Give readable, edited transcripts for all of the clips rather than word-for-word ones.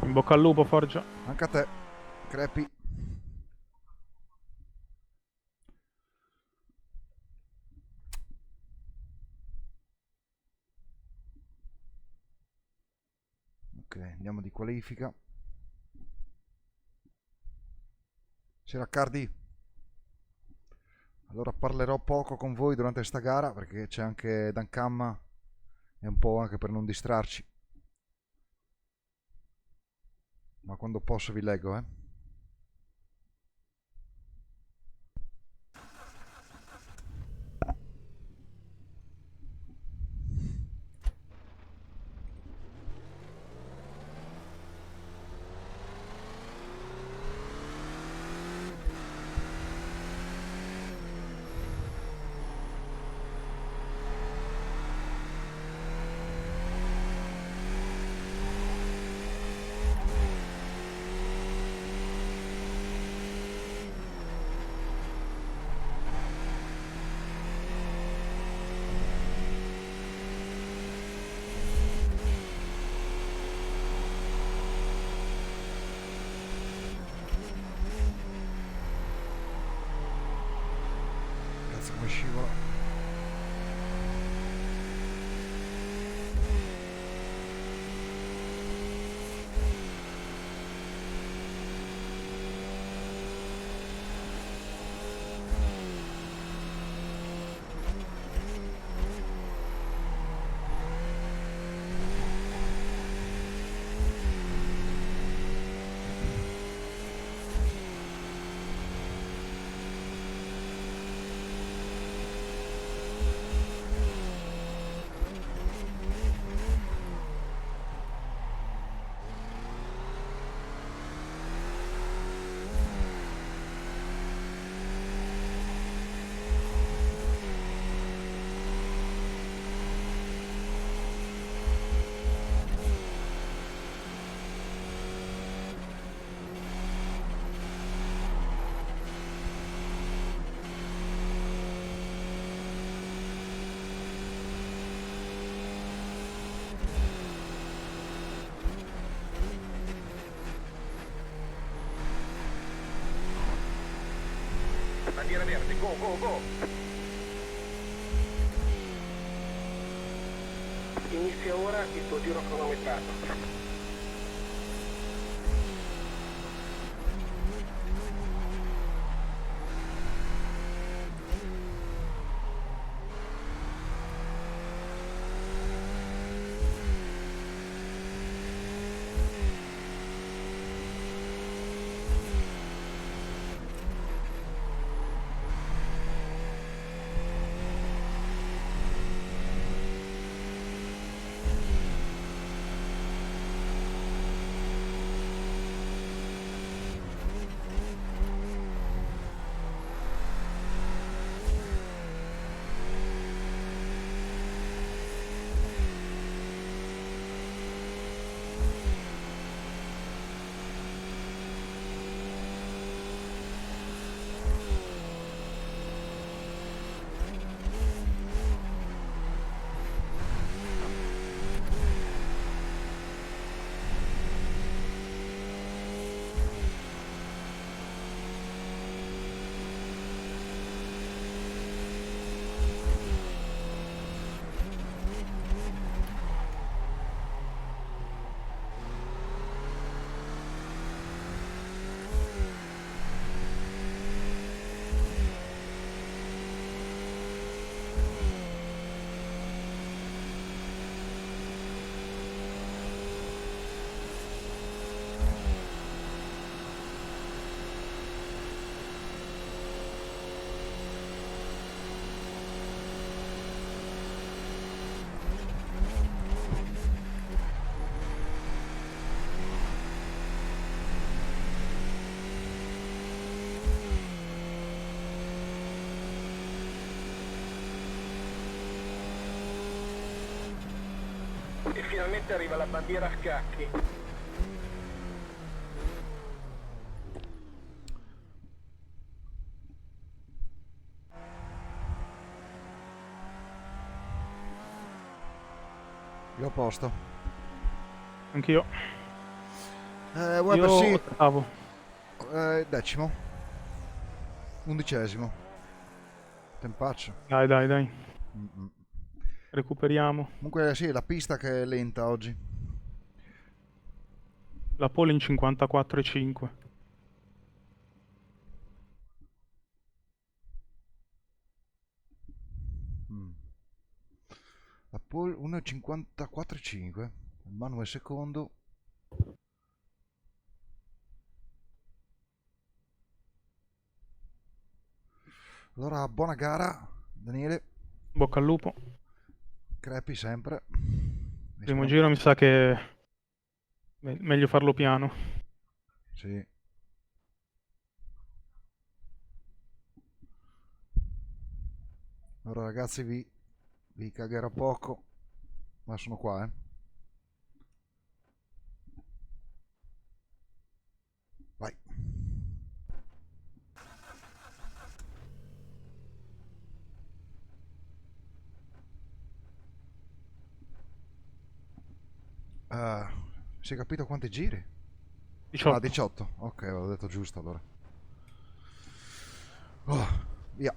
In bocca al lupo, Forgia. Anche a te, crepi. Ok, andiamo di qualifica. C'era Cardi. Allora parlerò poco con voi durante questa gara perché c'è anche Dan Camma e un po' anche per non distrarci. Ma quando posso vi leggo, eh. Cazzo come scivola. Bandiera verde, go, go, go! Inizia ora il tuo giro cronometrato. E finalmente arriva la bandiera a scacchi. Io a posto. Anch'io. Weber Io sì, ottavo. decimo, 11esimo, tempaccio. Dai, dai, dai. Mm-mm. Recuperiamo. Comunque sì, la pista che è lenta oggi. La pole in 54,5. Mm. La pole 1,54,5. Manuel secondo. Allora, buona gara, Daniele. Bocca al lupo. Crepi sempre. E Primo speriamo- giro mi sa che è meglio farlo piano. Sì. Allora ragazzi vi cagherò poco, ma sono qua, eh. Vai. Ah, si è capito quanti giri? Ah, 18. 18. Ok, avevo detto giusto allora. Oh, via.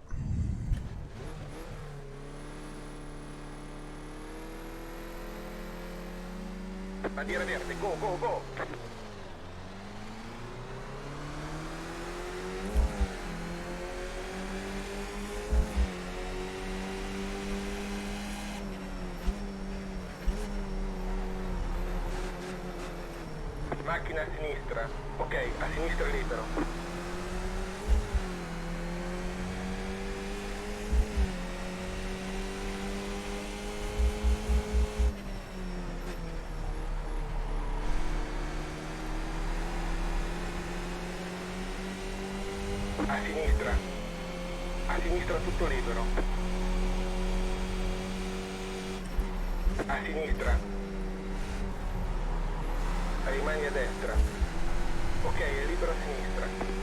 Bandiera verde, go, go, go. Macchina a sinistra. Ok, a sinistra è libero. A sinistra. A sinistra tutto libero. A sinistra. Rimani a destra. Ok, è libero a sinistra.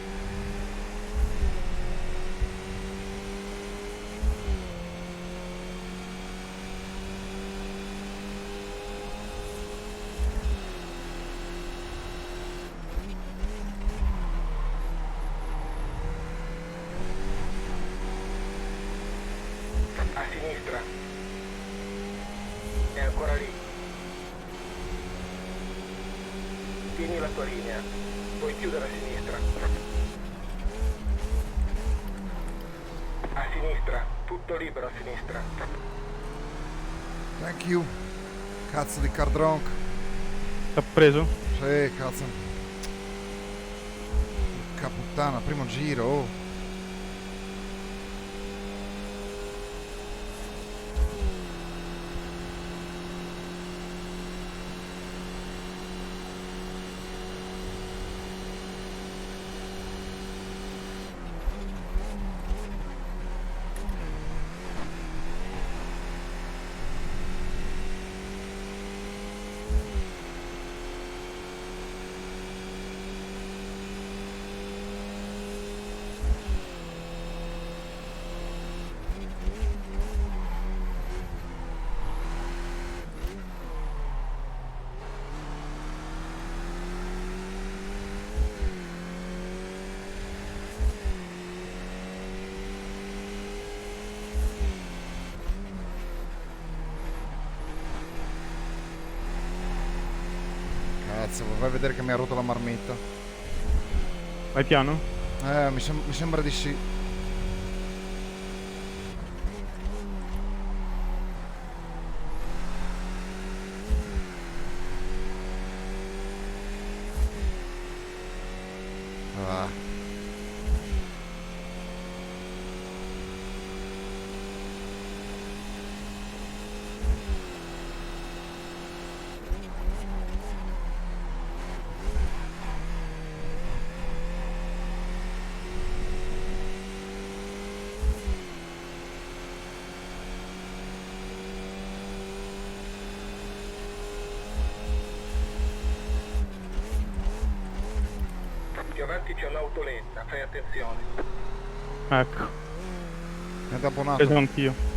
A sinistra. È ancora lì. Tieni la tua linea. Puoi chiudere a sinistra. A sinistra. Tutto libero a sinistra. Thank you. Cazzo di car drunk. T'ha preso? Sì, cazzo. Porca puttana, primo giro. Oh. Cazzo, vai a vedere che mi ha rotto la marmitta. Vai piano? Mi sembra di sì. Ah. Più avanti c'è un'auto lenta, fai attenzione. Ecco. Mi ha tamponato. Preso anch'io.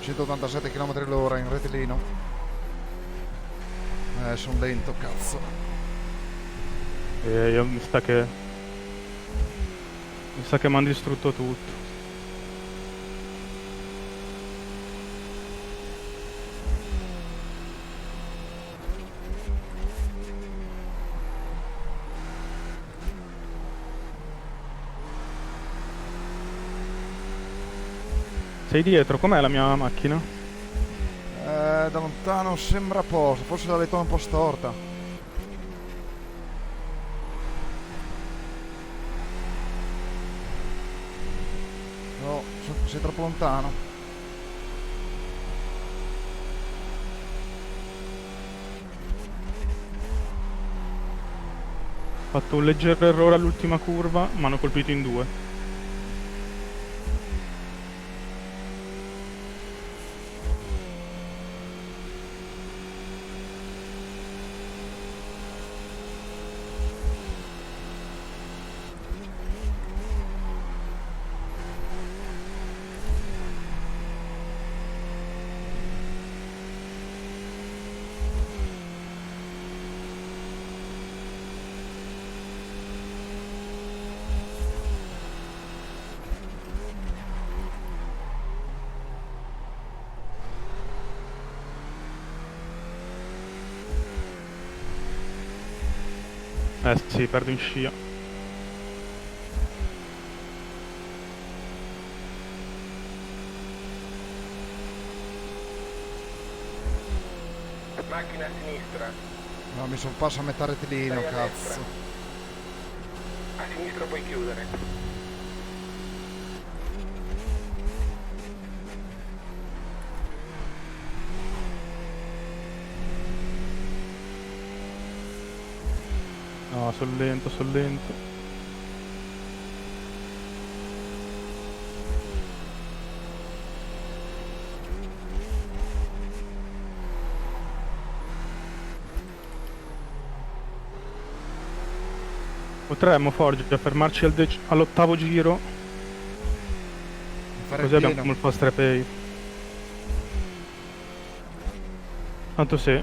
187 km/h in rettilineo. Sono lento, cazzo. E io mi sa che mi hanno distrutto tutto. Sei dietro, com'è la mia macchina? Da lontano sembra a posto, forse la letto un po' storta. No, sei troppo lontano. Ho fatto un leggero errore all'ultima curva, mi hanno colpito in due. Sì, perdo in scia. Macchina a sinistra. No, mi sono perso a metà rettilineo, Stai a cazzo. destra. A sinistra puoi chiudere. No, sono lento, sono lento. Potremmo, Forge, fermarci all'8º giro, Fare così il pieno. abbiamo il fast repair. Tanto se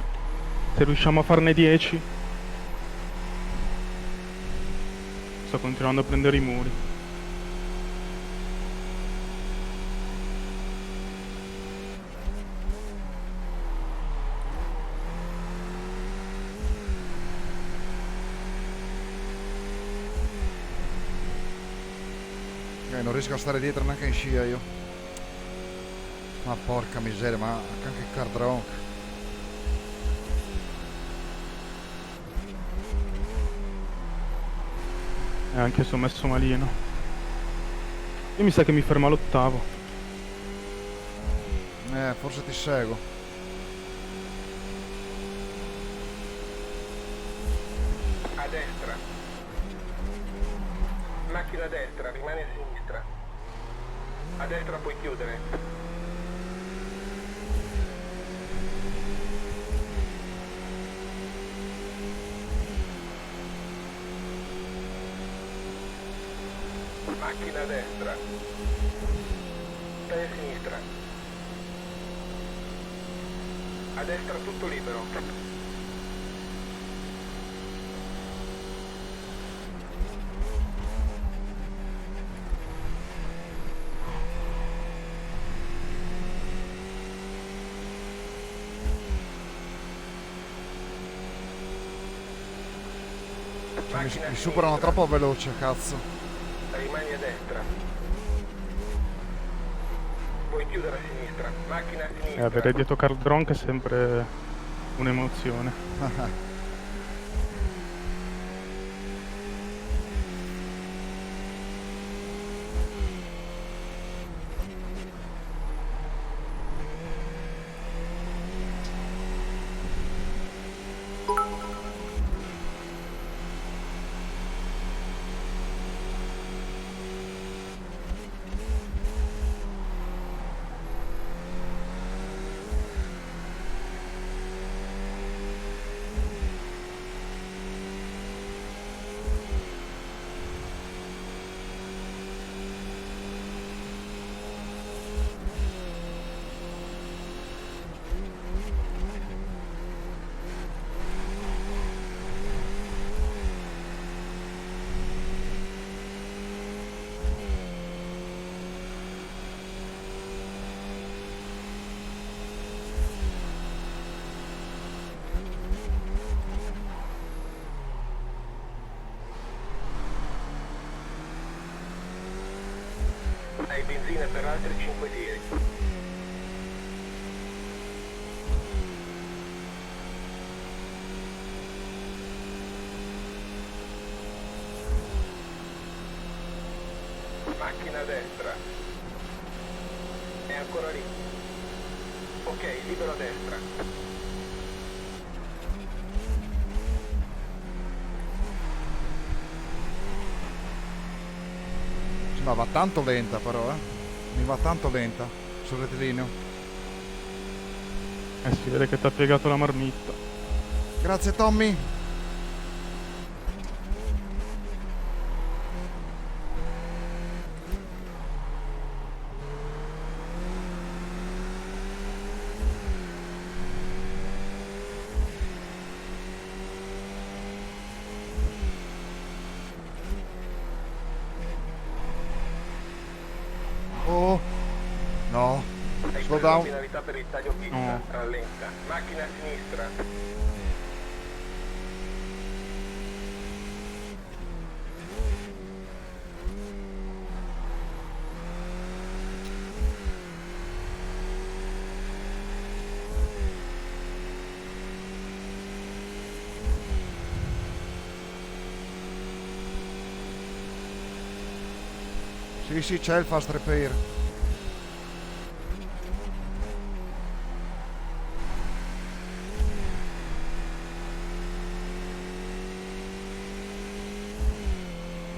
riusciamo a farne 10, sto continuando a prendere i muri. Non riesco a stare dietro neanche in scia io. Ma porca miseria, ma anche il cardronk. E anche se ho messo malino. Io mi sa che mi fermo all'8º. Forse ti seguo. A destra. Macchina a destra, rimane a sinistra. A destra puoi chiudere. Macchina a destra. Stai a sinistra. A destra tutto libero. Mi superano troppo veloce, cazzo. Rimani a destra. Puoi chiudere a sinistra. Macchina a sinistra. Avere dietro Carl Dronk è sempre un'emozione. Benzina per altri 5 tiri. Macchina a destra. È ancora lì. Ok, libero a destra. No, va tanto lenta però, mi va tanto lenta sul rettilineo. Si vede che ti ha piegato la marmitta. Grazie Tommy. Oh, no, Hai slow preso la down. penalità per il taglio pista. No. Rallenta. Macchina a sinistra. Sì, c'è il fast repair.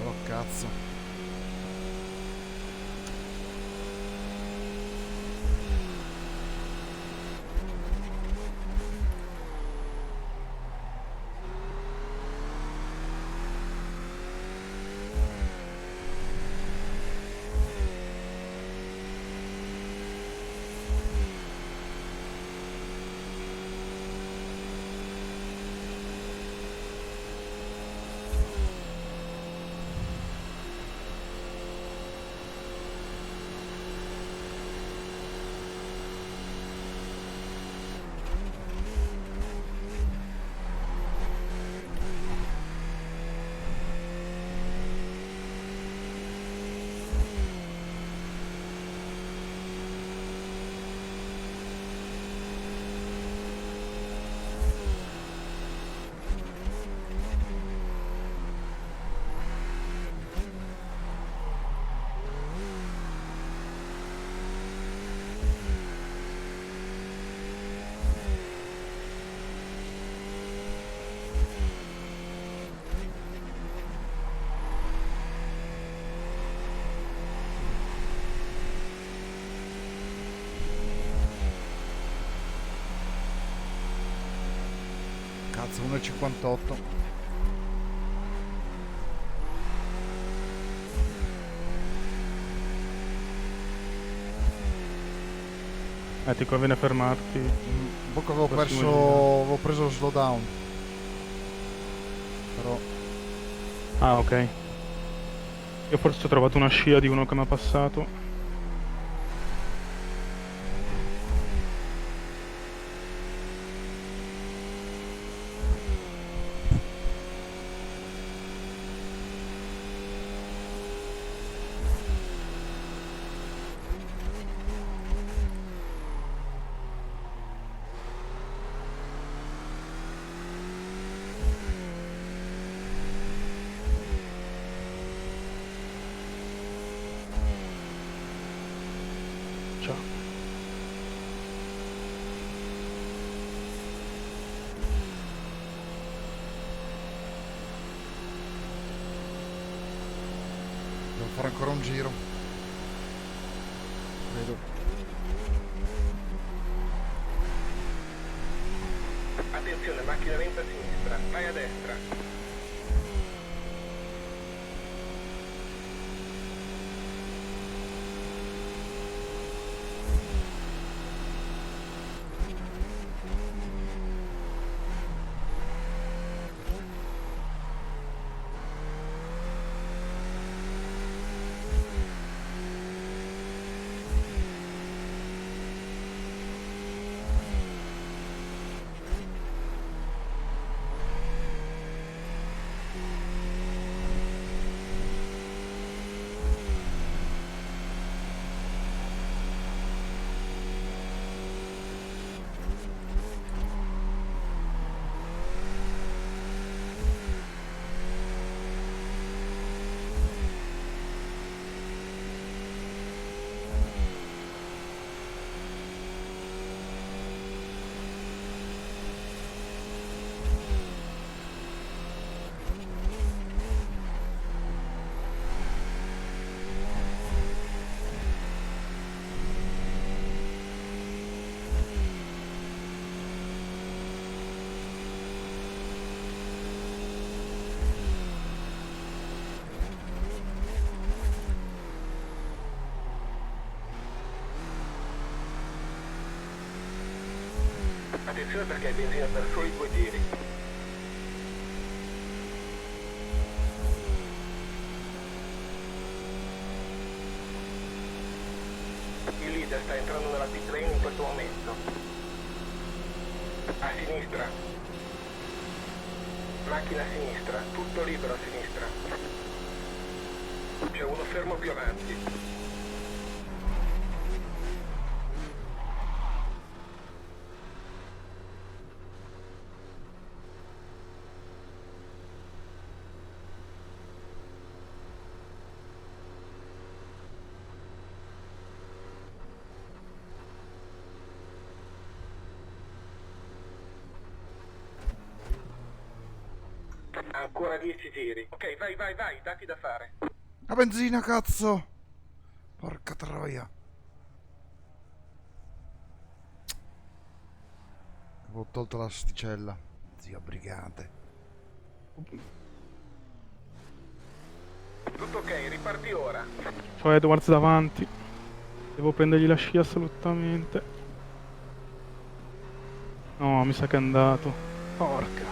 Oh cazzo. Cazzo, 1,58. Ti conviene fermarti. Un po' che avevo Prossimo perso, giro. avevo preso lo slowdown. Però Ah, ok. Io forse ho trovato una scia di uno che mi ha passato. Ciao. devo fare ancora un giro. Vedo. Attenzione, macchina lenta a sinistra. Vai a destra. Attenzione perché hai benzina per soli 2 giri. Il leader sta entrando nella pit lane in questo momento. A sinistra. Macchina a sinistra, tutto libero a sinistra. C'è uno fermo più avanti. Ancora 10 giri. Ok, vai, dati da fare. La benzina, cazzo! Porca troia. Avevo tolto l'asticella. Zio brigante. Tutto ok, riparti ora. C'ho Edwards davanti. Devo prendergli la scia assolutamente. No, mi sa che è andato. Porca.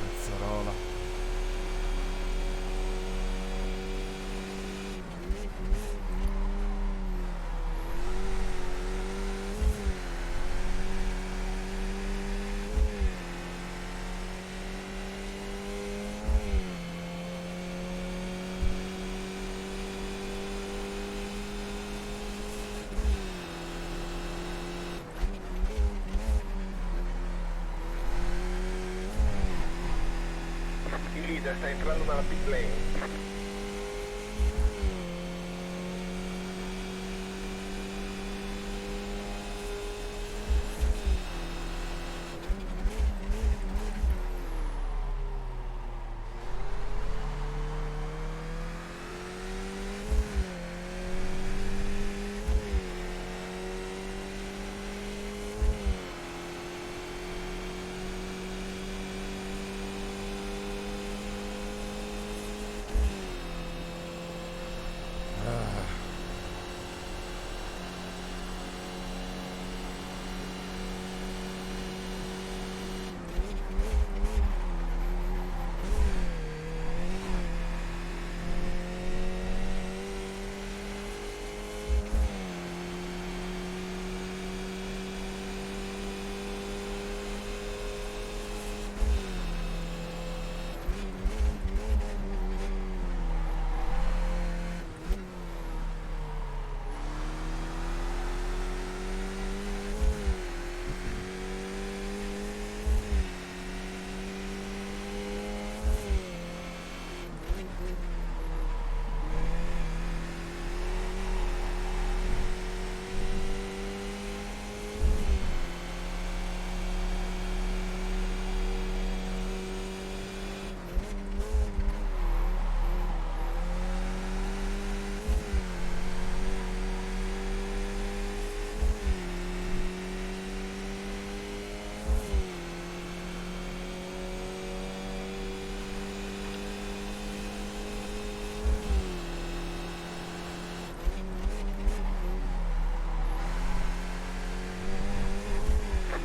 Cazzarola. Il leader sta entrando nella pit lane.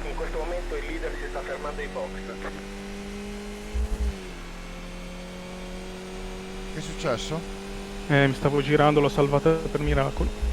In questo momento il leader si sta fermando ai box. Che è successo? Mi stavo girando, l'ho salvata per miracolo.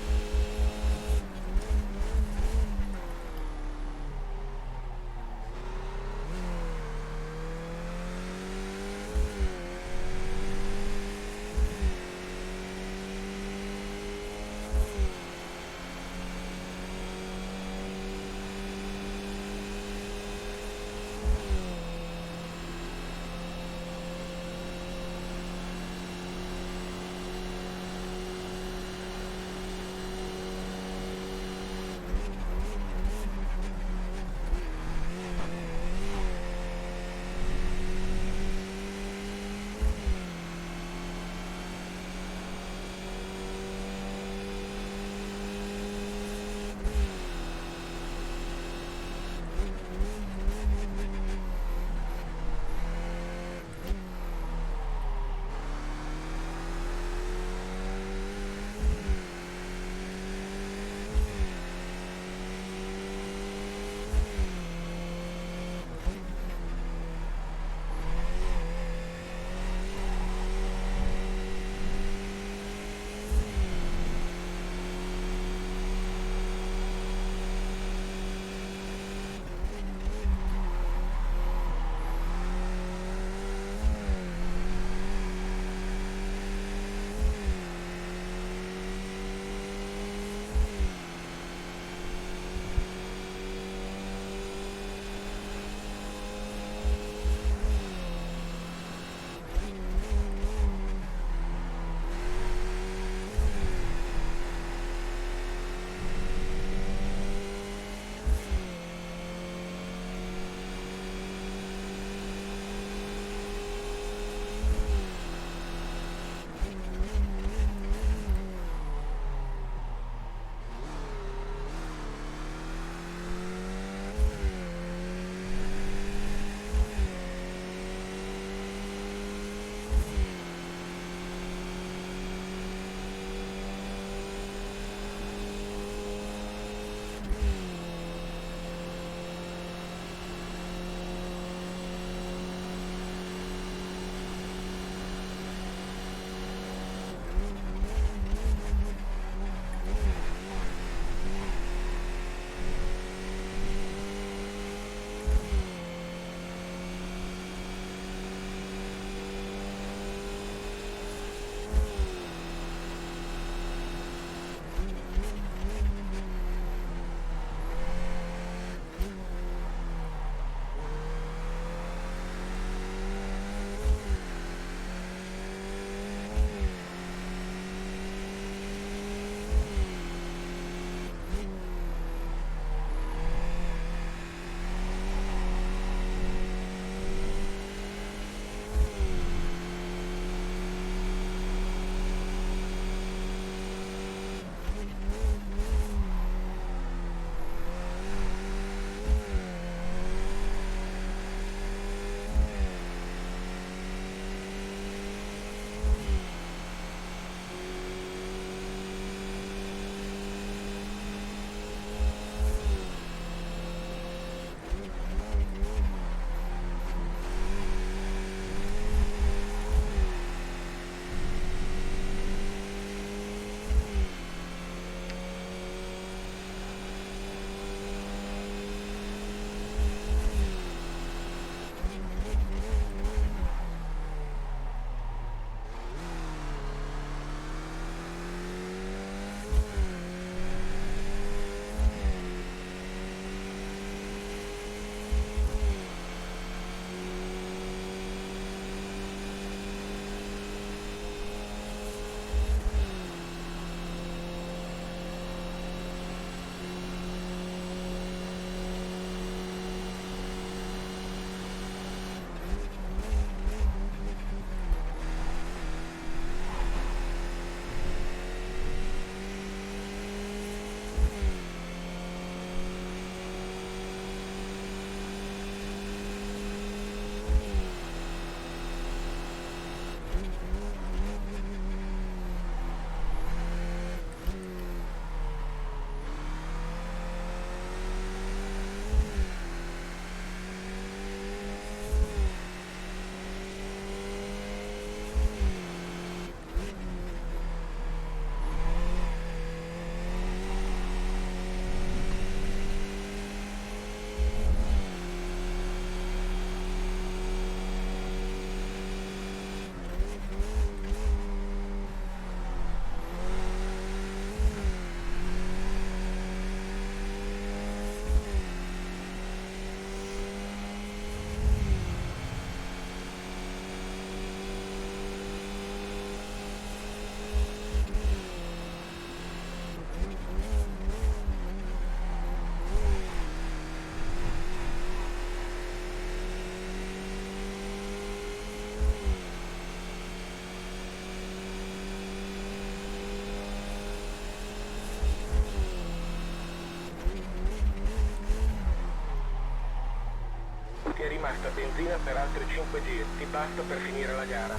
basta benzina per altri 5 giri. Ti basta per finire la gara.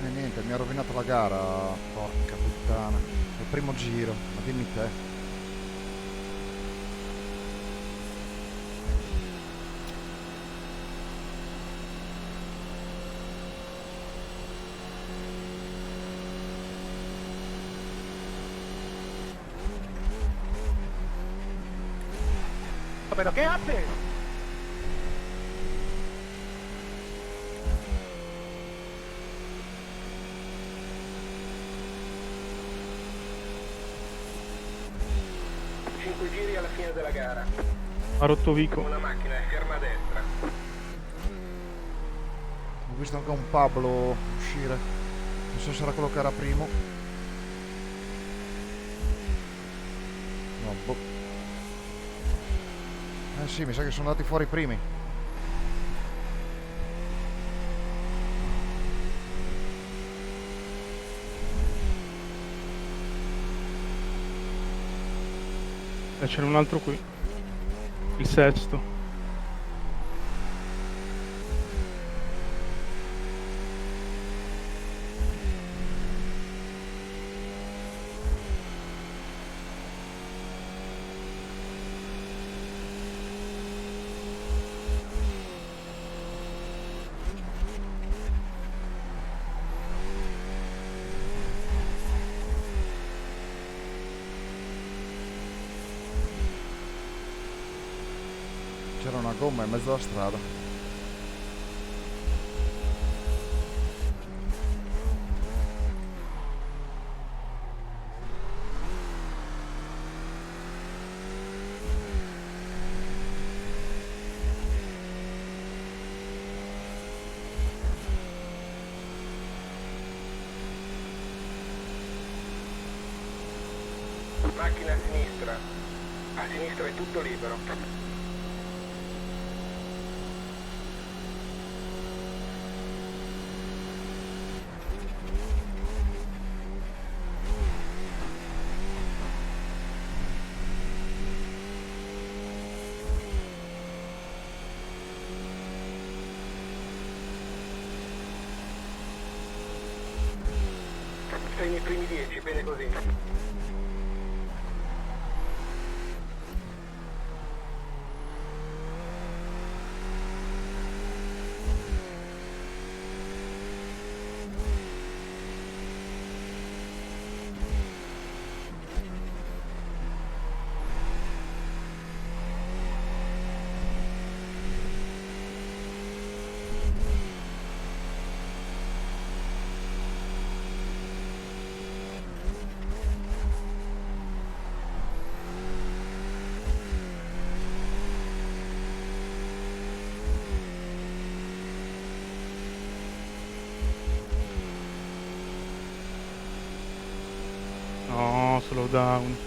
E niente, mi ha rovinato la gara, porca puttana. È il primo giro, ma dimmi te. ¿Pero qué haces? Cinque giri alla fine della gara. Ha rotto Vico. Una macchina è ferma a destra. Ho visto anche un Pablo uscire. Non so se era quello che era primo. No, boh. Eh sì, mi sa che sono andati fuori i primi. C'era un altro qui. Il sesto. C'era una gomma in mezzo alla strada. Macchina a sinistra. A sinistra è tutto libero. Sei nei primi 10, bene così. No, slow down.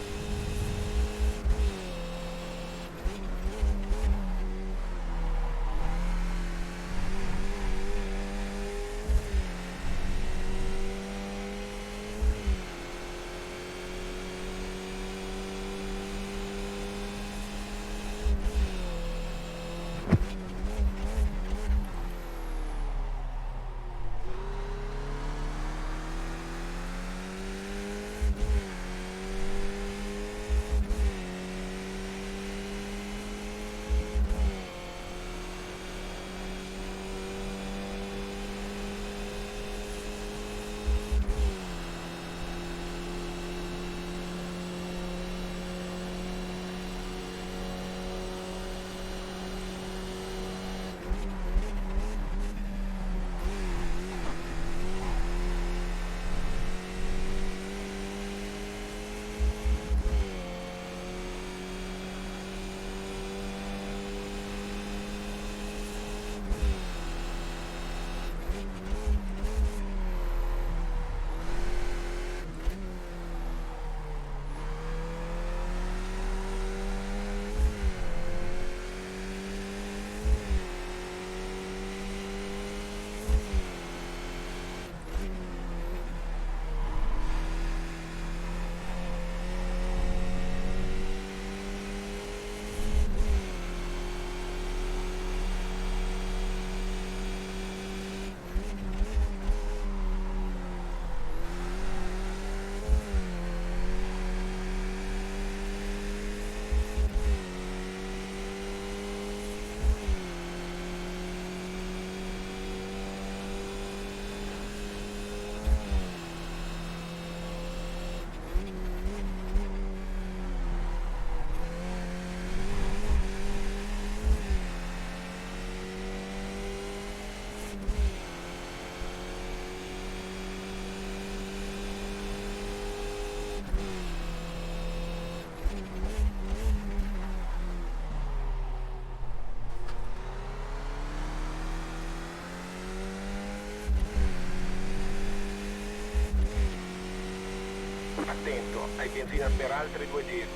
Attento, hai benzina per altri 2 giri.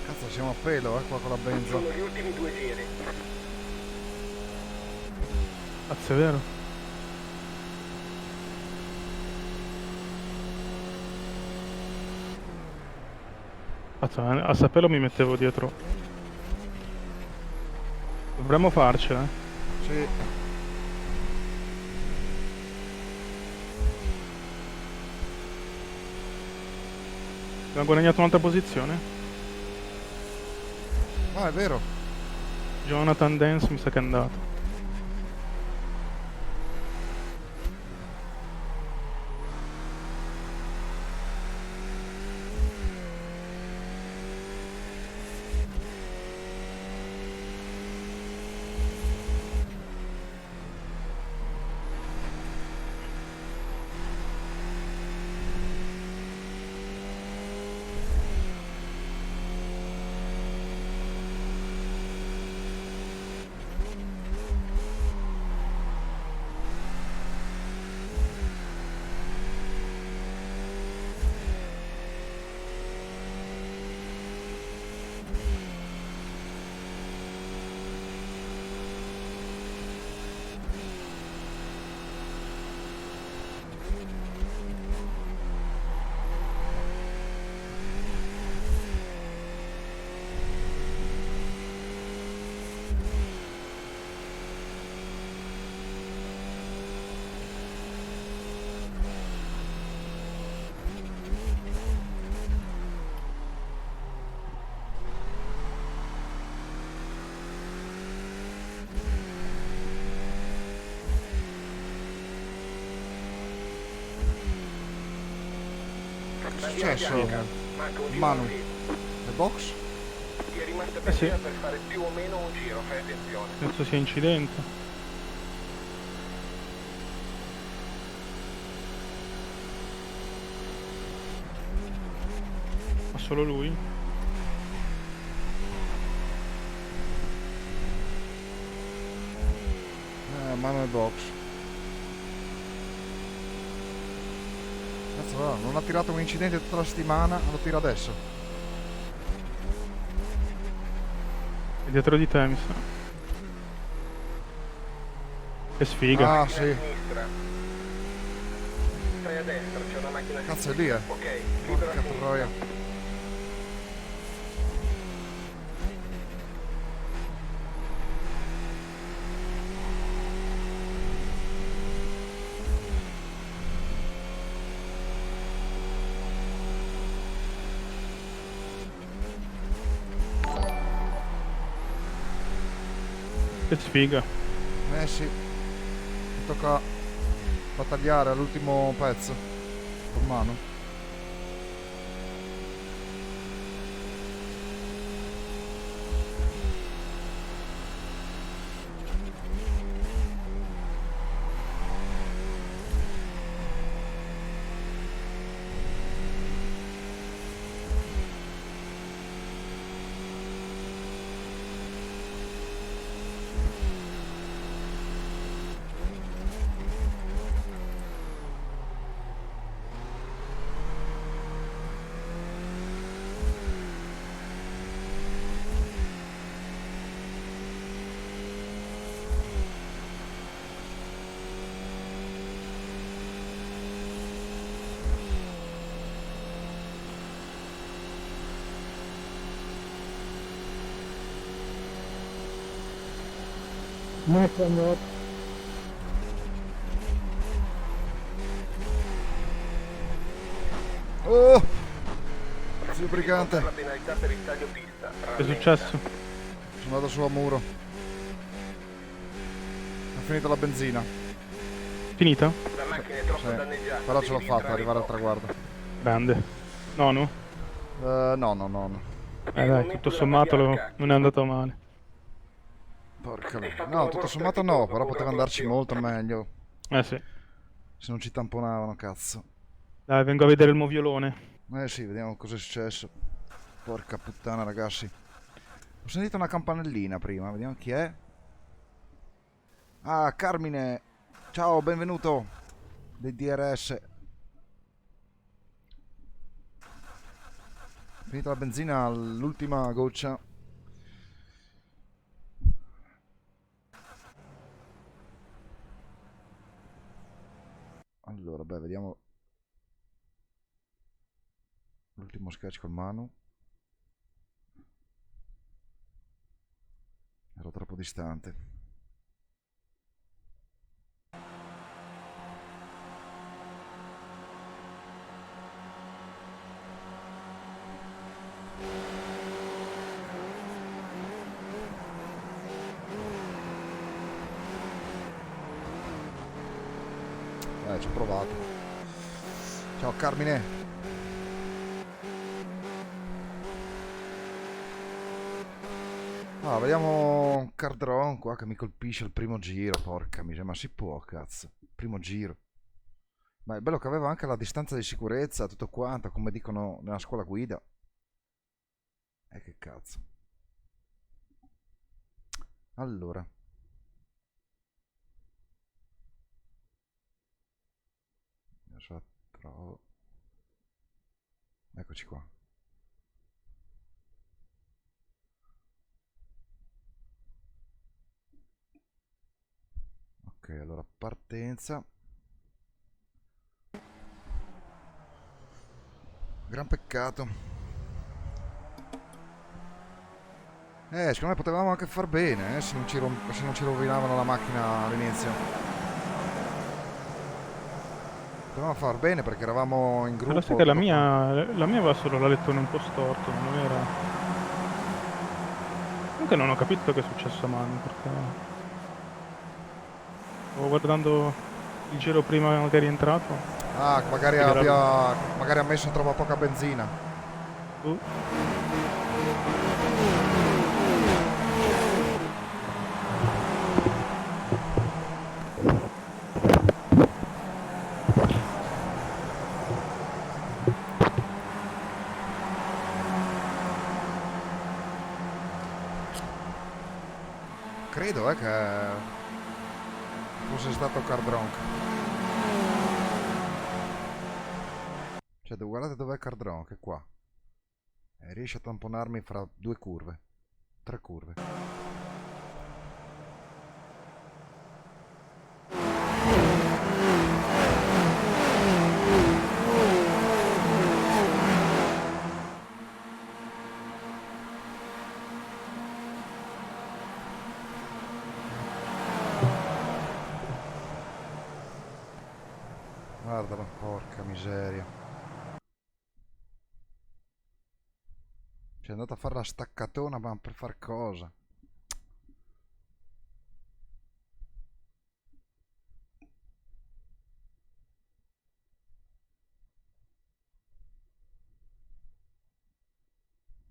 Cazzo, siamo a pelo, qua con la benza. Sono gli ultimi 2 giri. Cazzo, è vero? Cazzo, a saperlo mi mettevo dietro. Dovremmo farcela, eh. Sì. Abbiamo guadagnato un'altra posizione. Ah, è vero. Jonathan Dance mi sa che è andato. Che è successo? Manca un giro Manu. al filo. Le box? Ti è rimasta Eh sì. benzina per fare più o meno un giro, fai attenzione. Penso sia incidente. Ma solo lui? Mano e box. Cazzo, va, non ha tirato un incidente tutta la settimana, lo tira adesso. È dietro di te, mi sa. Che sfiga. Ah, A sì. sinistra. Stai a destra, c'è una macchina a Cazzo, è sinistra. lì, Ok, libera Porca a sinistra. troia. Che sfiga. Eh sì. Mi tocca battagliare all'ultimo pezzo. Con mano. Oh! Zio brigante. La penalità per il taglio pista. Che è successo? Sono andato su a muro. Ho finito la benzina. Finita? La macchina è troppo Sì. danneggiata. Però ce l'ho devi fatta, rientrare arrivare al in box. traguardo. Grande. Nono? No. Dai, tutto sommato non è andato male. Porca Hai miseria. fatto un No, lavoro tutto sommato no, strepitoso, però poteva andarci molto meglio. Sì. Se non ci tamponavano, cazzo. Dai, vengo a vedere il moviolone. Eh sì, vediamo cosa è successo. Porca puttana, ragazzi. Ho sentito una campanellina prima, vediamo chi è. Ah, Carmine. Ciao, benvenuto. Dei DRS. Finita la benzina all'ultima goccia. Allora, beh, vediamo l'ultimo sketch col Manu. Ero troppo distante. Ci ho provato. Ciao Carmine. Ah, vediamo un cardron qua che mi colpisce il primo giro. Porca miseria, ma si può, cazzo. Primo giro. Ma è bello che aveva anche la distanza di sicurezza, tutto quanto, come dicono nella scuola guida. Che cazzo. Allora. Adesso la trovo. Eccoci qua. Ok, allora partenza. Gran peccato. Secondo me potevamo anche far bene, se non ci rovinavano la macchina all'inizio. Potevamo far bene perché eravamo in gruppo. Però sai che la mia aveva solo l'alettone un po' storto, non era... Comunque non ho capito che è successo a Manu, perché... Stavo guardando il giro prima che è rientrato. Ah, magari ha messo troppo poca benzina. Credo che fosse stato Cardronk. Cioè, guardate dov'è Cardronk, è qua. E riesce a tamponarmi fra 2 curve. 3 curve. Guardalo, porca miseria. Cioè è andato a fare la staccatona, ma per far cosa?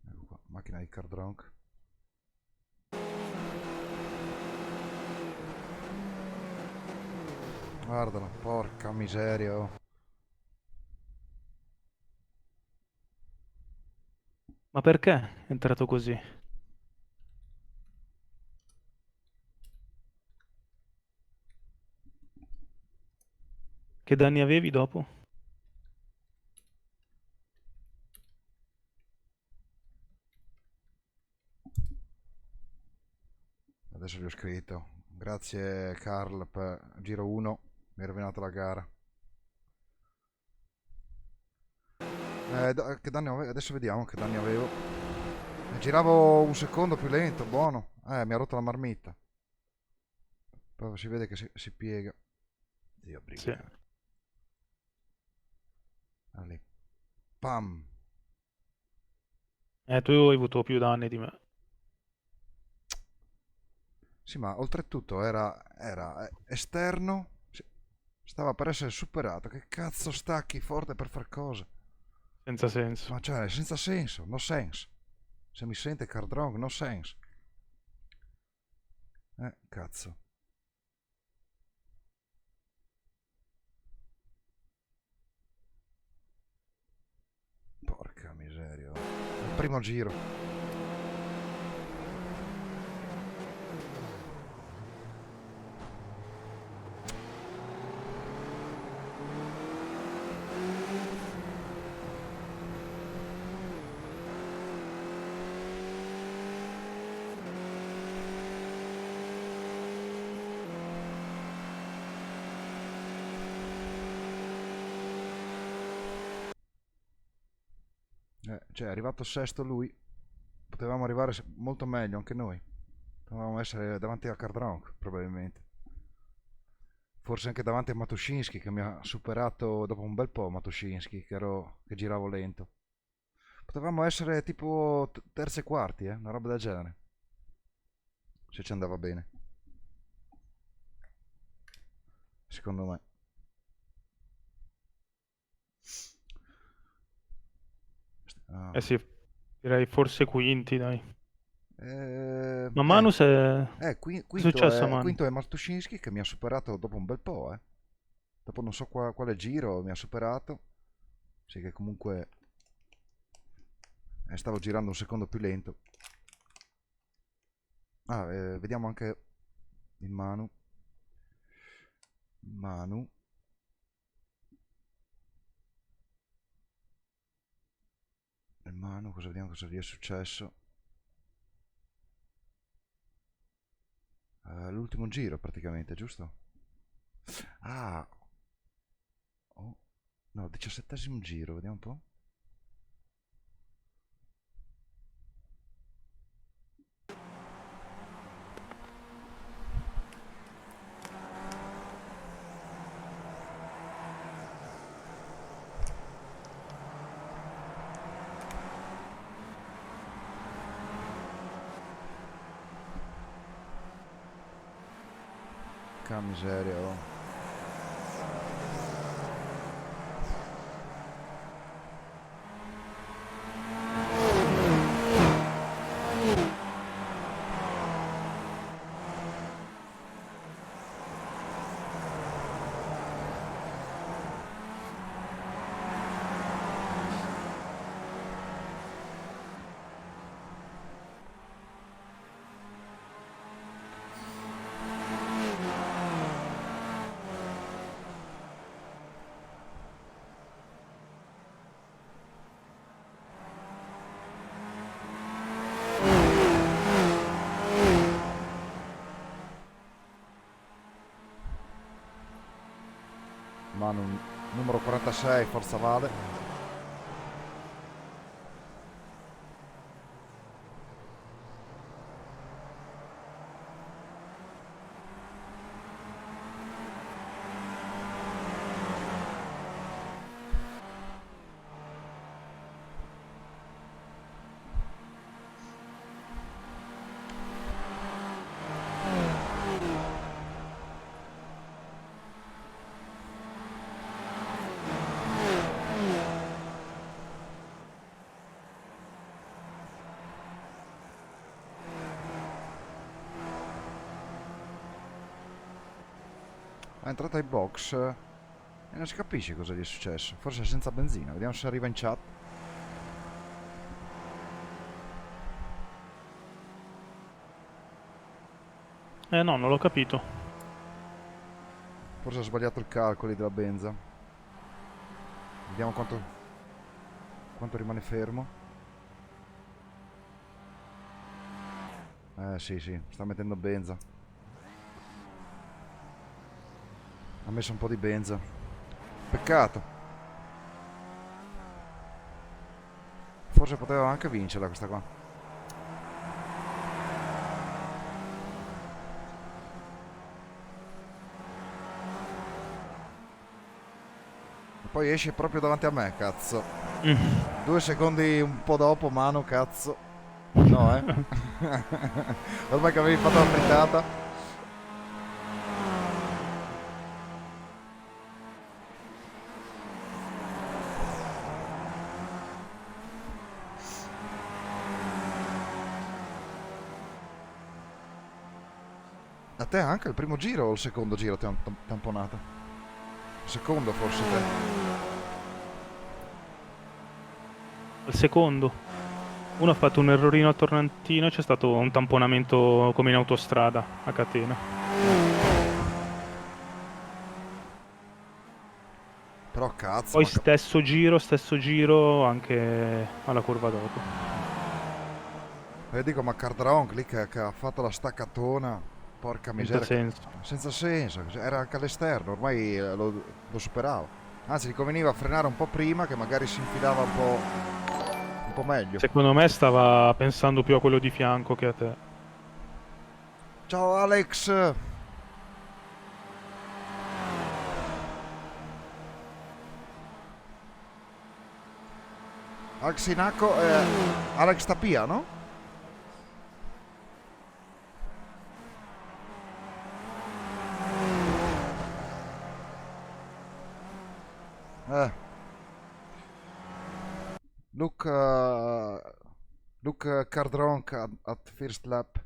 Ecco qua, macchina di Cardronk. Guardalo, porca miseria. Oh. Ma perché è entrato così? Che danni avevi dopo? Adesso gli ho scritto. Grazie Carl per giro 1. Mi hai rovinato la gara. Che danni avevo? Adesso vediamo che danni avevo. Giravo un secondo più lento, buono. Mi ha rotto la marmitta. Poi si vede che si piega. Dio briga. Sì. Lì. Pam. Tu hai avuto più danni di me. Sì, ma oltretutto era esterno. Stava per essere superato. Che cazzo stacchi forte per far cosa? Senza senso. Ma cioè, senza senso, no sense. Se mi sente Cardrong, no sense. Cazzo. Porca miseria. Il primo giro. Cioè, è arrivato sesto lui. Potevamo arrivare molto meglio anche noi. Dovevamo essere davanti a Cardronk, probabilmente. Forse anche davanti a Matuscinski, che mi ha superato dopo un bel po'. Matuscinski, che giravo lento. Potevamo essere tipo terzi e quarti, una roba del genere. Se ci andava bene. Secondo me. Ah. Eh sì, direi forse quinti, dai. Eh, Ma eh, Manus è... Che è quinto successo a è, Manu? quinto è Martuscinski che mi ha superato dopo un bel po'. Dopo non so quale giro mi ha superato. Sì, che comunque stavo girando un secondo più lento. Vediamo anche il Manu. Manu. Il Manu, vediamo cosa gli è successo. L'ultimo giro praticamente, giusto? Ah, oh, no, 17esimo giro, vediamo un po'. Che miseria, oh. Manu, numero 46, Forza Vale. È entrata ai box e non si capisce cosa gli è successo. Forse è senza benzina. Vediamo se arriva in chat. No, non l'ho capito. Forse ha sbagliato i calcoli della benza. Vediamo quanto rimane fermo. Sì, sta mettendo benza. Ha messo un po' di benza. Peccato. Forse poteva anche vincerla questa qua. E poi esce proprio davanti a me, cazzo. 2 secondi un po' dopo, mano, cazzo. No, ormai che avevi fatto la frittata. A te anche il primo giro o il secondo giro ti hanno tamponato? Il secondo forse te. Al secondo. Uno ha fatto un errorino al tornantino e c'è stato un tamponamento come in autostrada a catena. Però cazzo. Poi stesso giro anche alla curva dopo. Io dico, ma Cardronk lì che ha fatto la staccatona. Porca miseria. Senza senso. Senza senso. Era anche all'esterno, ormai lo superava. Anzi, gli conveniva frenare un po' prima, che magari si infilava un po' Un po' meglio. Secondo me stava pensando più a quello di fianco che a te. Ciao Alex! Alex Inaco e Alex Tapia, no? Look, look car drunk at first lap.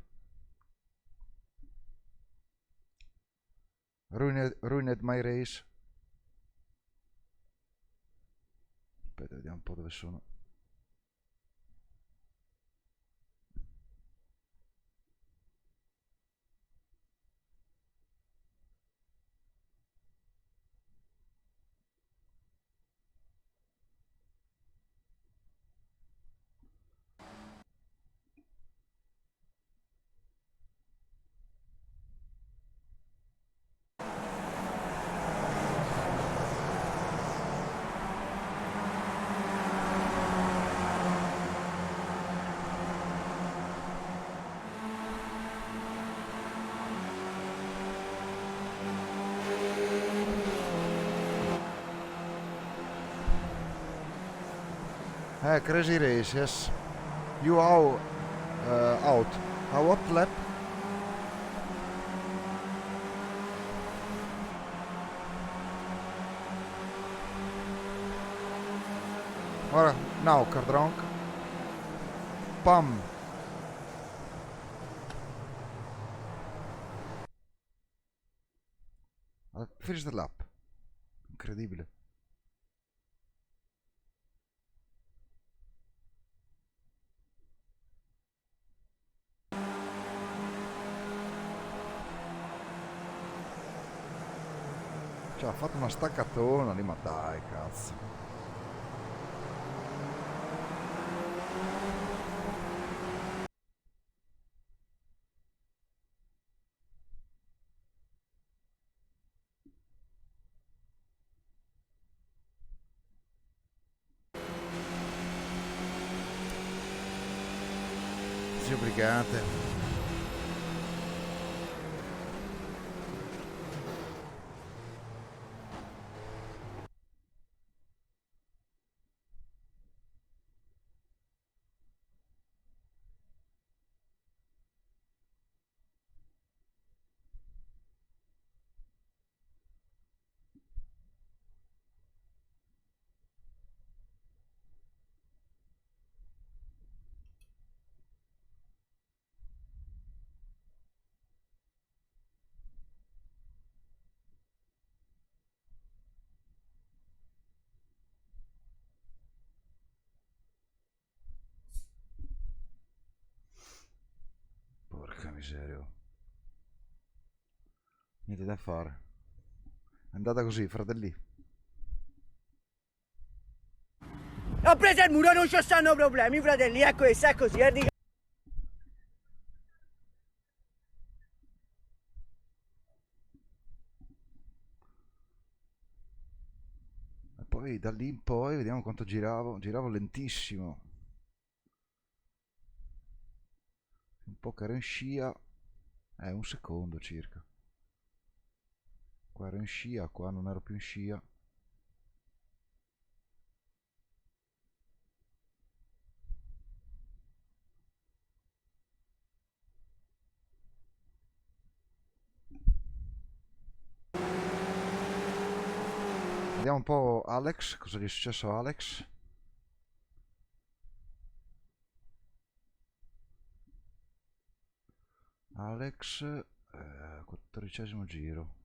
Ruined my race. Aspetta, vediamo un po' dove sono. Crazy race, yes. You are out. What lap? Ora, now car drunk. Pam. Finish the lap. Incredibile. Cioè, ha fatto una staccatona lì, ma dai, cazzo. Zio brigante. Porca miseria. Niente da fare. È andata così, fratelli. Ho preso il muro, non ci stanno problemi, fratelli, è questo, è così, è E poi da lì in poi vediamo quanto giravo. Giravo lentissimo. Un po' che ero in scia. Un secondo circa. Qua ero in scia, qua non ero più in scia. Vediamo un po' Alex, cosa gli è successo a Alex. Alex, 14° giro.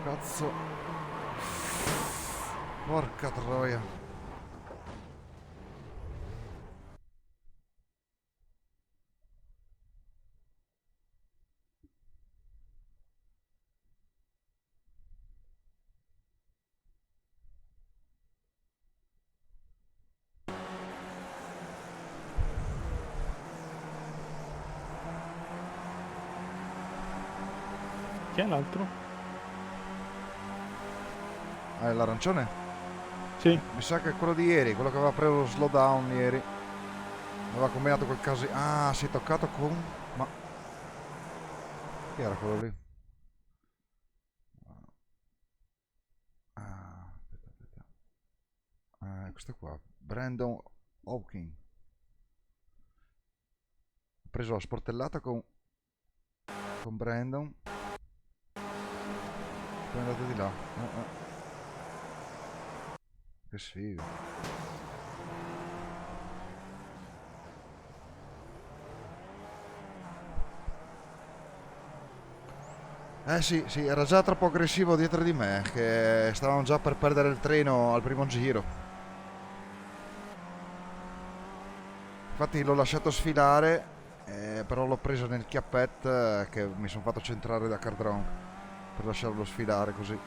Cazzo. Porca troia. Chi è l'altro? Ah, è l'arancione? Sì. Mi sa che è quello di ieri, quello che aveva preso lo slowdown ieri. Aveva combinato quel caso. Ah, si è toccato con... Ma... Chi era quello lì? Ah, aspetta. Questo qua. Brandon Hawking. Ha preso la sportellata con Brandon. Poi è andato di là. Che sfiga. Sì, era già troppo aggressivo dietro di me, che stavamo già per perdere il treno al primo giro. Infatti l'ho lasciato sfilare, però l'ho preso nel chiappetto che mi sono fatto centrare da Cardron per lasciarlo sfilare così.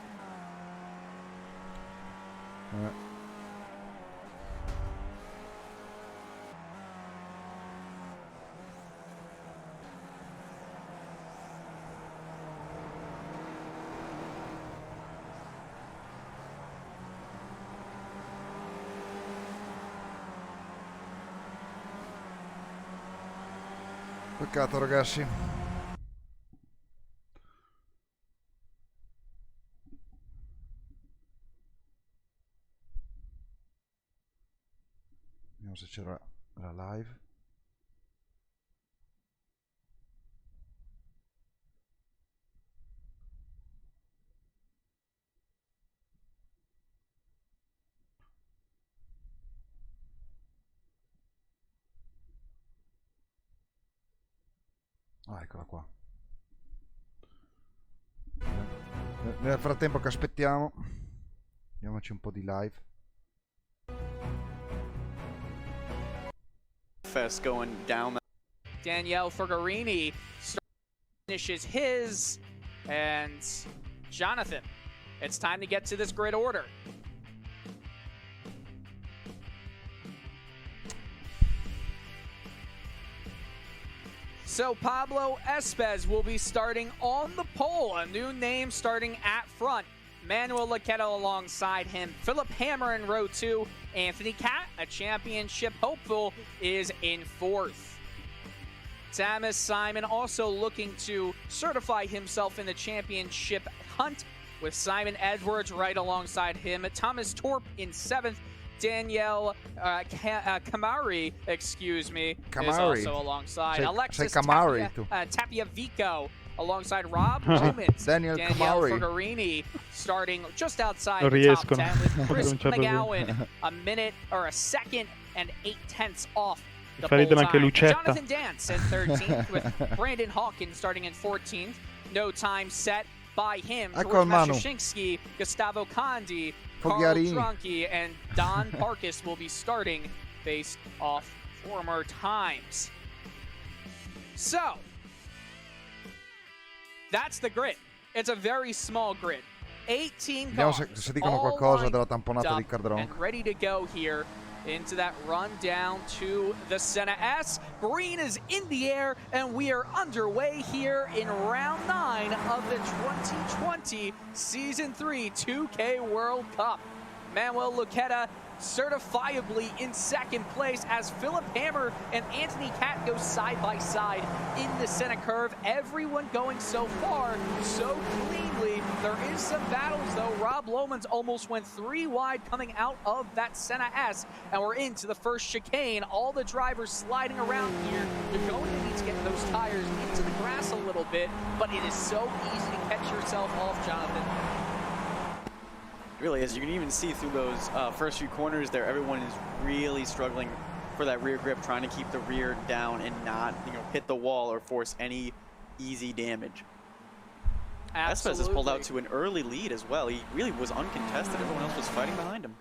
Peccato ragazzi. Vediamo se c'era la live. Ah, eccola qua. Nel frattempo che aspettiamo, diamoci un po' di live. Fest going down. Daniele Fergarini finishes his, and Jonathan, it's time to get to this grid order. So Pablo Espez will be starting on the pole, a new name starting at front. Manuel Laqueta alongside him. Philip Hammer in row 2. Anthony Catt, a championship hopeful, is in 4th. Thomas Simon also looking to certify himself in the championship hunt, with Simon Edwards right alongside him. Thomas Torp in 7th. Danielle Camari, is also alongside. Alexis Tapiavico alongside Rob Romans. Danielle Fergarini starting just outside the top 10 with Chris McGowan a second and 8/10 off the pole time. Jonathan Dance in 13th with Brandon Hawkins starting in 14th. No time set by him. George Mashishinsky, Gustavo Condi, Carl Trunky, and Don Parkus will be starting based off former times. So, that's the grid. It's a very small grid. 18 cars, se dicono qualcosa della tamponata di Cardron. And ready to go here into that run down to the Senna S. Green is in the air, and we are underway here in round 9 of the 2020 Season 3 2K World Cup. Manuel Laqueta certifiably in second place as Philip Hammer and Anthony Catt go side by side in the Senna curve. Everyone going so far so cleanly. There is some battles though. Rob Lomans almost went 3 wide coming out of that Senna S, and we're into the first chicane. All the drivers sliding around here. You're going to need to get those tires into the grass a little bit, but it is so easy to catch yourself off, Jonathan. Really is. You can even see through those first few corners there, everyone is really struggling for that rear grip, trying to keep the rear down and not, hit the wall or force any easy damage. Espes has pulled out Absolutely. to an early lead as well. He really was uncontested. Everyone else was fighting behind him.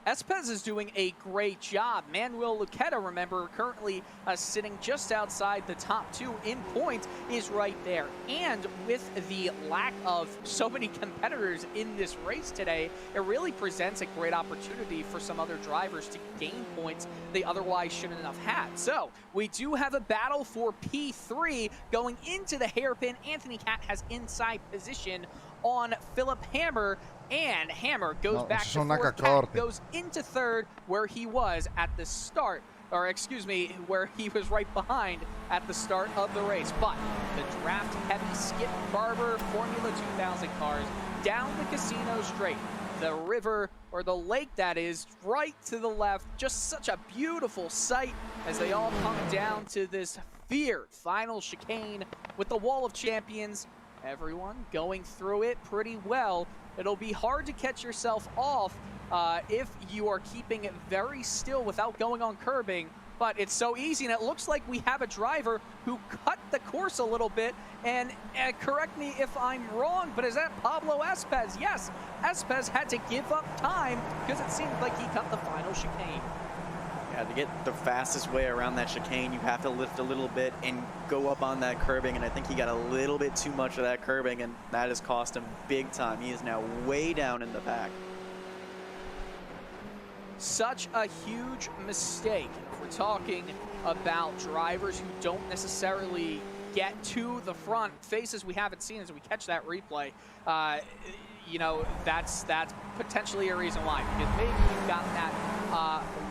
Espes is doing a great job. Manuel Luqueta, remember, currently sitting just outside the top 2 in points, is right there. And with the lack of so many competitors in this race today, it really presents a great opportunity for some other drivers to gain points they otherwise shouldn't have had. So we do have a battle for P3 going into the hairpin. Anthony Cat has inside position on Philip Hammer, and Hammer goes back to fourth. Cat goes into third, where he was at the start, or excuse me, where he was right behind at the start of the race. But the draft-heavy SkipBarber Formula 2000 cars down the casino straight. The river, or the lake that is, right to the left. Just such a beautiful sight as they all come down to this feared final chicane with the Wall of Champions. Everyone going through it pretty well. It'll be hard to catch yourself off if you are keeping it very still without going on curbing, but it's so easy, and it looks like we have a driver who cut the course a little bit, and correct me if I'm wrong, but is that Pablo Espes? Yes, Espes had to give up time because it seemed like he cut the final chicane. Yeah, to get the fastest way around that chicane, you have to lift a little bit and go up on that curbing, and I think he got a little bit too much of that curbing, and that has cost him big time. He is now way down in the pack. Such a huge mistake. We're talking about drivers who don't necessarily get to the front. Faces we haven't seen as we catch that replay. You know, that's potentially a reason why, because maybe you've got that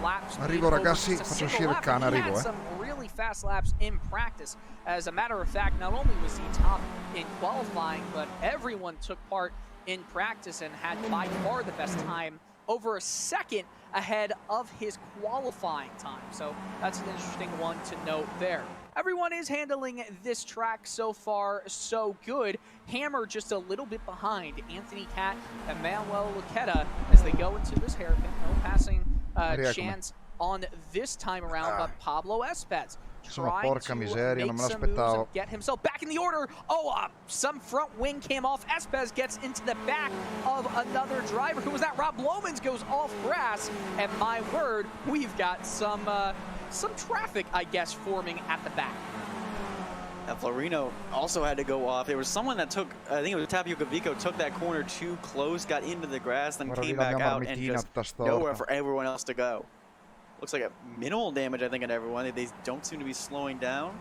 lap speed. Arrivo ragazzi, faccio uscire il cane, arrivo. He had some really fast laps in practice. As a matter of fact, not only was he top in qualifying, but everyone took part in practice and had by far the best time, over a second ahead of his qualifying time. So that's an interesting one to note there. Everyone is handling this track so far so good. Hammer just a little bit behind Anthony Cat and Manuel Luqueta as they go into this hairpin. No passing chance on this time around, but Pablo Espes trying to make some moves and get himself back in the order. Oh, some front wing came off. Espes gets into the back of another driver. Who was that? Rob Lomans goes off grass, and my word, we've got some traffic, I guess, forming at the back. Florino also had to go off. There was someone that took, I think it was Tapio Vico, took that corner too close, got into the grass, then came back out, and just nowhere for everyone else to go. Looks like a minimal damage, I think, on everyone. They don't seem to be slowing down.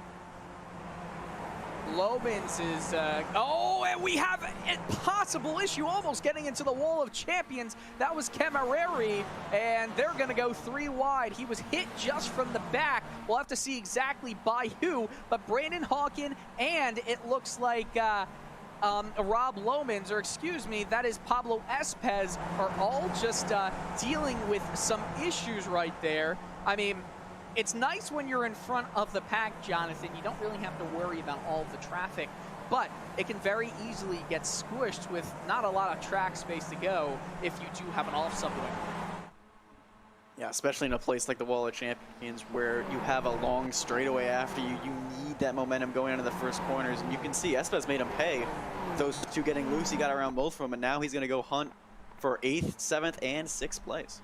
Lomans is, oh, and we have a possible issue almost getting into the Wall of Champions. That was Camareri, and they're going to go 3 wide. He was hit just from the back. We'll have to see exactly by who, but Brandon Hawkin and it looks like Rob Lomans, or excuse me, that is Pablo Espes, are all just dealing with some issues right there. I mean, it's nice when you're in front of the pack, Jonathan. You don't really have to worry about all of the traffic, but it can very easily get squished with not a lot of track space to go if you do have an off subway. Yeah, especially in a place like the Wall of Champions where you have a long straightaway after you. You need that momentum going into the first corners, and you can see Espes made him pay. Those two getting loose, he got around both of them, and now he's going to go hunt for 8th, 7th, and 6th place.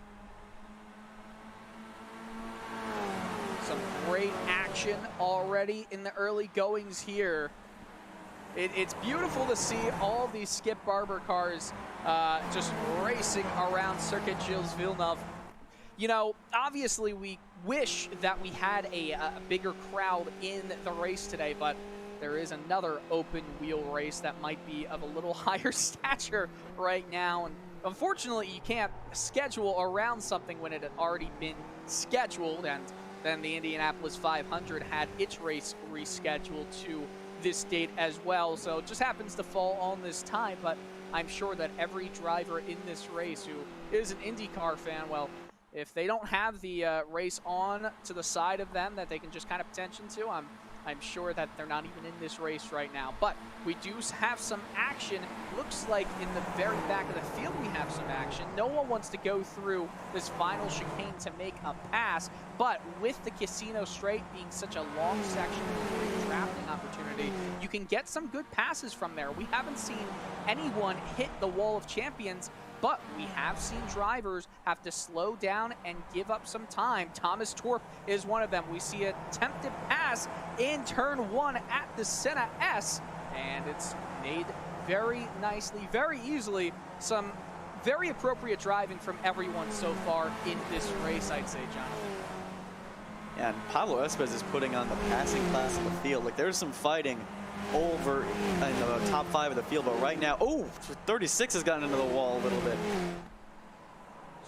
Some great action already in the early goings here. It's beautiful to see all these SkipBarber cars just racing around Circuit Gilles Villeneuve. You know, obviously we wish that we had a bigger crowd in the race today, but there is another open wheel race that might be of a little higher stature right now. And unfortunately, you can't schedule around something when it had already been scheduled, and then the Indianapolis 500 had its race rescheduled to this date as well. So it just happens to fall on this time, but I'm sure that every driver in this race who is an IndyCar fan, well, if they don't have the race on to the side of them that they can just kind of pay attention to, I'm I'm sure that they're not even in this race right now. But we do have some action. Looks like in the very back of the field we have some action. No one wants to go through this final chicane to make a pass, but with the Casino Straight being such a long section with great drafting opportunity, you can get some good passes from there. We haven't seen anyone hit the Wall of Champions, but we have seen drivers have to slow down and give up some time. Thomas Torp is one of them. We see an attempted pass in turn 1 at the Senna S, and it's made very nicely, very easily. Some very appropriate driving from everyone so far in this race, I'd say, Jonathan. Yeah, and Pablo Espez is putting on the passing class of the field. Like, there's some fighting over in the top 5 of the field, but right now, 36 has gotten into the wall a little bit.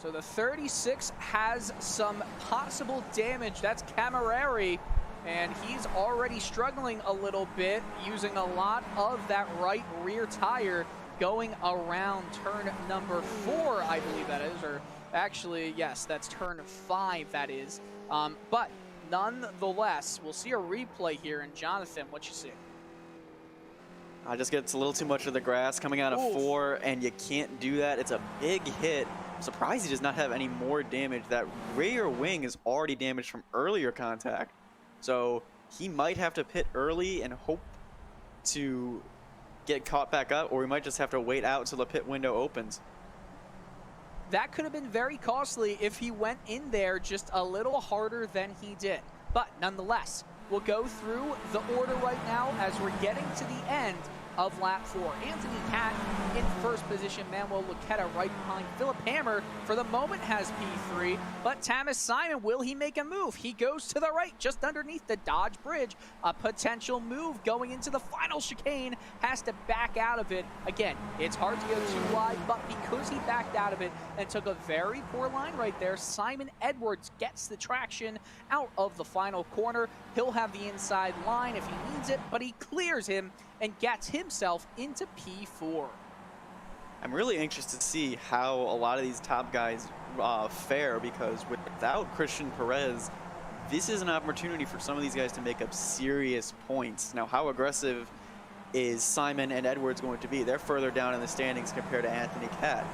So the 36 has some possible damage. That's Camerari, and he's already struggling a little bit, using a lot of that right rear tire going around turn number 4, I believe that is, or actually, yes, that's turn 5, that is. But nonetheless, we'll see a replay here, and Jonathan, what you see? I just gets a little too much of the grass coming out of 4, and you can't do that. It's a big hit. I'm surprised he does not have any more damage. That rear wing is already damaged from earlier contact. So he might have to pit early and hope to get caught back up, or we might just have to wait out until the pit window opens. That could have been very costly if he went in there just a little harder than he did. But nonetheless, we'll go through the order right now as we're getting to the end of lap 4. Anthony Catt in first position. Manuel Luqueta right behind. Philip Hammer, for the moment, has P3. But Thomas Simon, will he make a move? He goes to the right, just underneath the Dodge Bridge. A potential move going into the final chicane. Has to back out of it. Again, it's hard to go too wide, but because he backed out of it and took a very poor line right there, Simon Edwards gets the traction out of the final corner. He'll have the inside line if he needs it, but he clears him and gets himself into P4. I'm really anxious to see how a lot of these top guys fare, because without Christian Perez, this is an opportunity for some of these guys to make up serious points. Now, how aggressive is Simon and Edwards going to be? They're further down in the standings compared to Anthony Catt.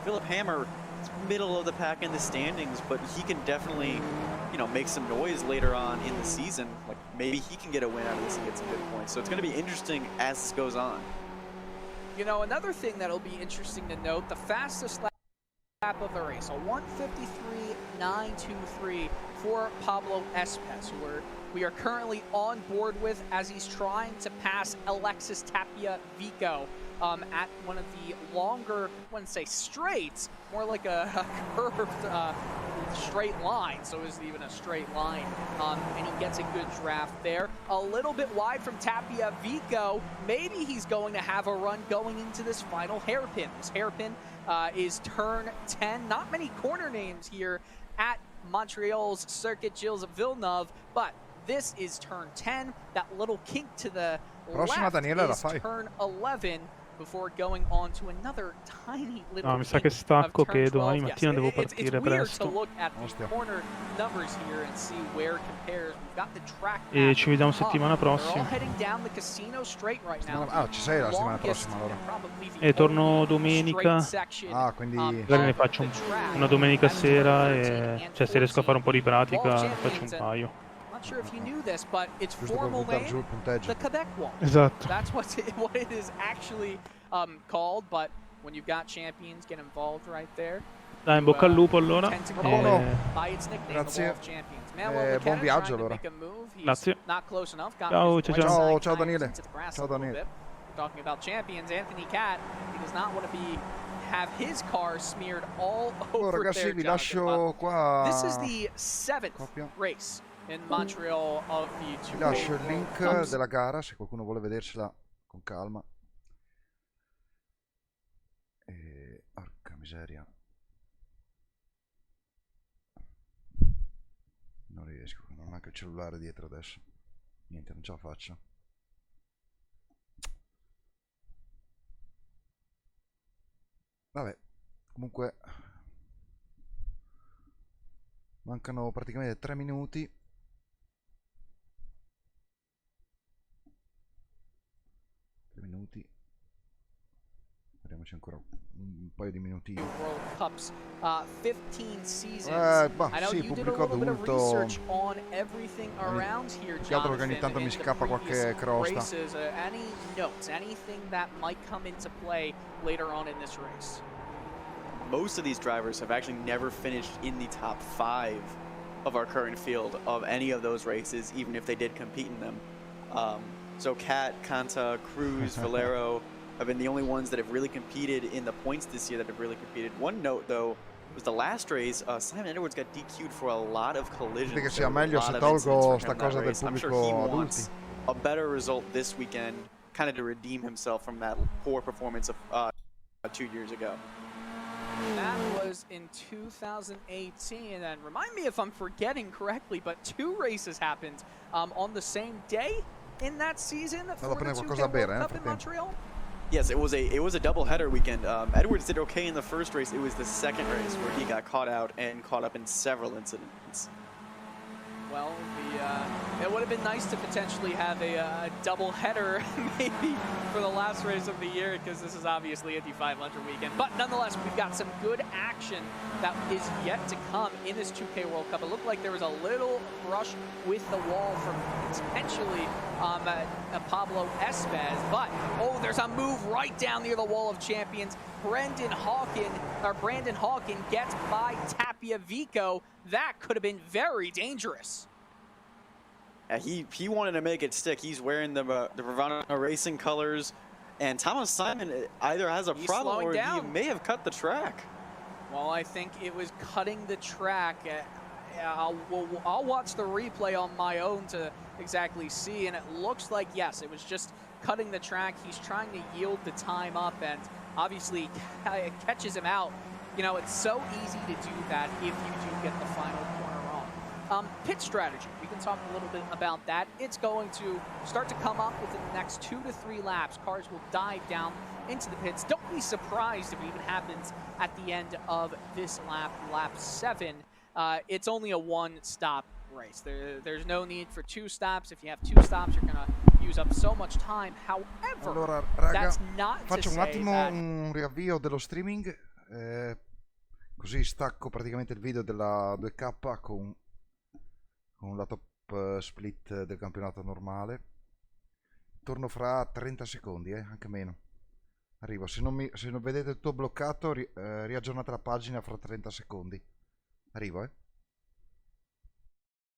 Philip Hammer is middle of the pack in the standings, but he can definitely, make some noise later on in the season. Like, maybe he can get a win out of this and get some good points. So it's going to be interesting as this goes on. Another thing that'll be interesting to note, the fastest lap of the race, a 1:53.923 for Pablo Espez, who we are currently on board with as he's trying to pass Alexis Tapia Vico at one of the longer, I wouldn't say straights, more like a curved straight line, so it isn't even a straight line, and he gets a good draft there. A little bit wide from Tapia Vico. Maybe he's going to have a run going into this final hairpin. This hairpin is turn 10. Not many corner names here at Montreal's Circuit Gilles Villeneuve, but this is turn 10. That little kink to the left is turn 11. Before going on to another tiny little mi sa che stacco, che domani mattina devo it's partire weird presto. to look at the corner numbers here and see where it compares. We've got the track E ci vediamo settimana They're all prossima. heading down the Casino Straight right now. Ci sei la settimana prossima allora? E torno domenica. Quindi Magari ne faccio una domenica sera e se riesco a fare un po' di pratica ne faccio un paio. Not sure if you knew this, but its giusto per formal buttare giù name, il punteggio. the Quebec Wall. Esatto. That's what it is actually called, but when you've got champions get involved right there. Dai, in bocca al lupo allora. Tend to go by its nickname, Grazie. the Wall of Champions. Manuel buon Luqueta viaggio trying to allora. make a move. He's Grazie. not close enough. Got Ciao, his ciao, right ciao. side Ciao, tires Daniele. into the grass Ciao, a little Daniele. bit. Talking about champions, Anthony Catt, he does not want to have his car smeared all over ragazzi, there, vi Jonathan, lascio qua. This is the 7th Coppia. race in Montreal of the Vi 2kWorld lascio il link Cups. della gara se qualcuno vuole vedersela con calma. Porca miseria. Non riesco, non ho anche il cellulare dietro adesso. Niente, non ce la faccio. Vabbè, comunque mancano praticamente 3 minuti. diamoci ancora un paio di minutini. World Cups, 15 seasons. Bah, I know sì, you did a pubblico little bit of adulto. research on everything around here, Più che altro che ogni Jonathan, tanto mi in the scappa qualche previous crosta. races. Any notes, anything that might come into play later on in this race? Most of these drivers have actually never finished in the top 5 of our current field of any of those races, even if they did compete in them. So Kat, Kanta, Cruz, Valero have been the only ones that have really competed in the points this year that have really competed. One note, though, was the last race, Simon Edwards got DQ'd for a lot of collisions. Crede che sia There were a meglio lot se of incidents tolgo for him sta in that cosa del race. I'm sure he pubblico adulti. wants a better result this weekend, kind of to redeem himself from that poor performance of 2 years ago. That was in 2018, and remind me if I'm forgetting correctly, but 2 races happened on the same day in that season for the 2K World Cup in Montreal. Yes, it was a doubleheader weekend. Edwards did okay in the first race. It was the second race where he got caught out and caught up in several incidents. Well, it would have been nice to potentially have a double header maybe for the last race of the year, because this is obviously a D500 weekend. But nonetheless, we've got some good action that is yet to come in this 2K World Cup. It looked like there was a little brush with the wall from potentially Pablo Espez, but there's a move right down near the wall of champions. Brandon Hawkin gets by Tapia Vico. That could have been very dangerous. He wanted to make it stick. He's wearing the Bravano Racing colors, and Thomas Simon either has a problem or he may have cut the track. Well, I think it was cutting the track. I'll watch the replay on my own to exactly see, and it looks like, yes, it was just cutting the track. He's trying to yield the time up, and obviously it catches him out. You know, it's so easy to do that if you do get the final corner wrong. Pit strategy, we can talk a little bit about that. It's going to start to come up within the next 2 to 3 laps. Cars will dive down into the pits. Don't be surprised if it even happens at the end of this lap, lap 7. It's only a 1-stop race. There's no need for 2 stops. If you have 2 stops, you're gonna use up so much time. However, allora, raga, that's not faccio to un say attimo that un riavvio dello streaming, così stacco praticamente il video della 2K con la top split del campionato normale. Torno fra 30 secondi, anche meno. Arrivo, se non vedete tutto bloccato, riaggiornate la pagina fra 30 secondi. Arrivo,